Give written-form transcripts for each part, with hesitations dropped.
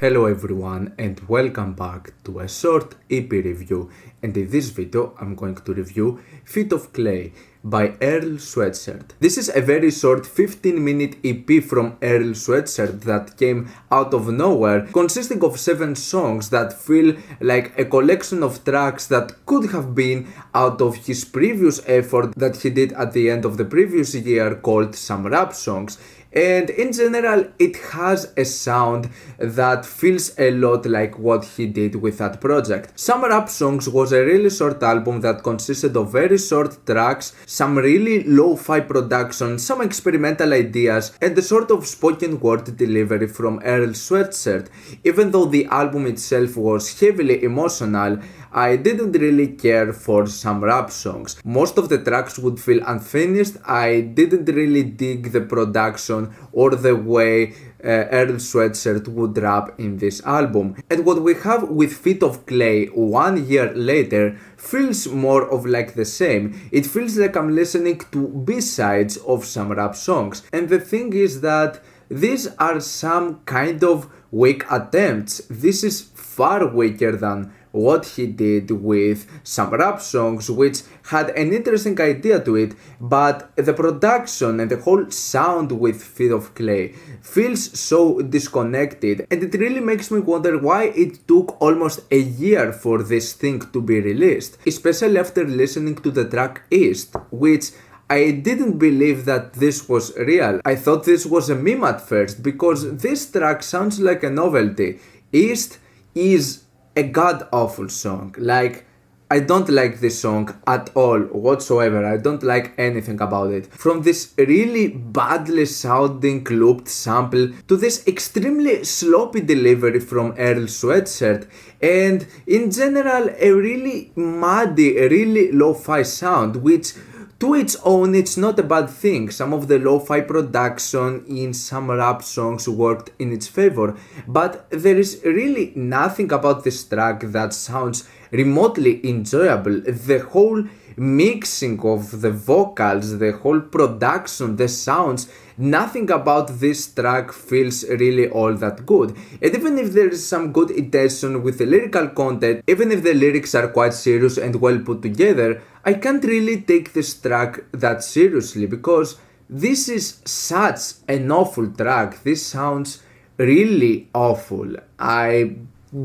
Hello everyone and welcome back to a short EP review, and in this video I'm going to review Feet of Clay by Earl Sweatshirt. This is a very short 15-minute EP from Earl Sweatshirt that came out of nowhere, consisting of 7 songs that feel like a collection of tracks that could have been out of his previous effort that he did at the end of the previous year called Some Rap Songs. And in general, it has a sound that feels a lot like what he did with that project. Some Rap Songs was a really short album that consisted of very short tracks, some really lo-fi production, some experimental ideas, and a sort of spoken word delivery from Earl Sweatshirt. Even though the album itself was heavily emotional, I didn't really care for some rap songs. Most of the tracks would feel unfinished. I didn't really dig the production or the way Earl Sweatshirt would rap in this album. And what we have with Feet of Clay 1 year later feels more of like the same. It feels like I'm listening to B-sides of some rap songs. And the thing is that these are some kind of weak attempts. This is far weaker than what he did with Some Rap Songs, which had an interesting idea to it, but the production and the whole sound with Feet of Clay feels so disconnected, and it really makes me wonder why it took almost a year for this thing to be released, especially after listening to the track East, which I didn't believe that this was real. I thought this was a meme at first, because this track sounds like a novelty. East is a god-awful song. Like, I don't like this song at all whatsoever. I don't like anything about it. From this really badly sounding looped sample to this extremely sloppy delivery from Earl Sweatshirt, and in general a really muddy, a really lo-fi sound, which to its own, it's not a bad thing. Some of the lo-fi production in some rap songs worked in its favor, but there is really nothing about this track that sounds remotely enjoyable. The whole mixing of the vocals, the whole production, the sounds, nothing about this track feels really all that good. And even if there is some good intention with the lyrical content, even if the lyrics are quite serious and well put together, I can't really take this track that seriously, because this is such an awful track. This sounds really awful. I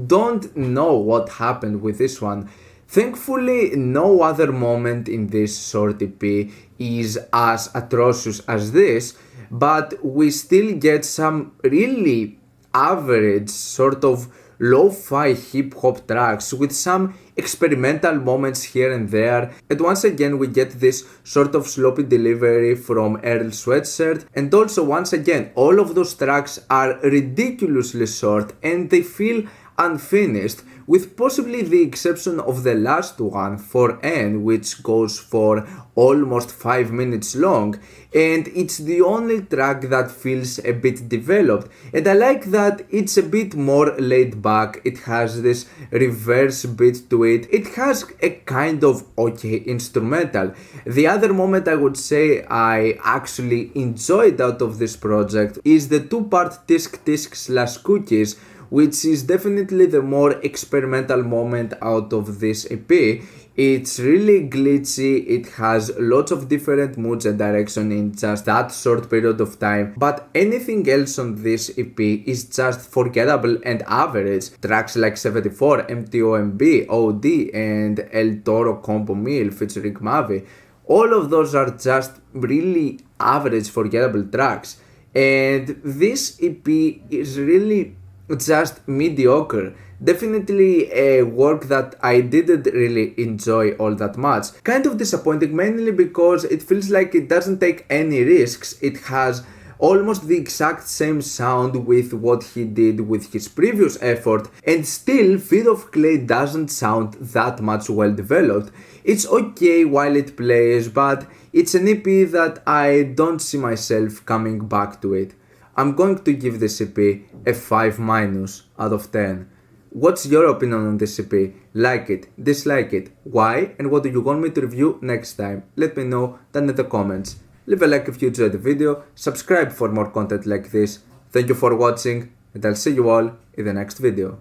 don't know what happened with this one. Thankfully, no other moment in this short EP is as atrocious as this, but we still get some really average sort of lo-fi hip-hop tracks with some experimental moments here and there, and once again we get this sort of sloppy delivery from Earl Sweatshirt, and also once again all of those tracks are ridiculously short and they feel unfinished, with possibly the exception of the last one, for N, which goes for almost 5 minutes long, and it's the only track that feels a bit developed, and I like that it's a bit more laid back. It has this reverse beat to it, it has a kind of okay instrumental. The other moment I would say I actually enjoyed out of this project is the 2-part Tisk Tisk / Cookies, which is definitely the more experimental moment out of this EP. It's really glitchy, it has lots of different moods and direction in just that short period of time, but anything else on this EP is just forgettable and average. Tracks like 74, MTOMB, OD, and El Toro Combo Meal featuring Mavi, all of those are just really average, forgettable tracks, and this EP is really just mediocre. Definitely a work that I didn't really enjoy all that much. Kind of disappointing, mainly because it feels like it doesn't take any risks. It has almost the exact same sound with what he did with his previous effort, and still Feet of Clay doesn't sound that much well developed. It's okay while it plays, but it's an EP that I don't see myself coming back to it. I'm going to give this EP a 5- out of 10. What's your opinion on this EP? Like it, dislike it, why, and what do you want me to review next time? Let me know down in the comments. Leave a like if you enjoyed the video, subscribe for more content like this. Thank you for watching, and I'll see you all in the next video.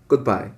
Goodbye.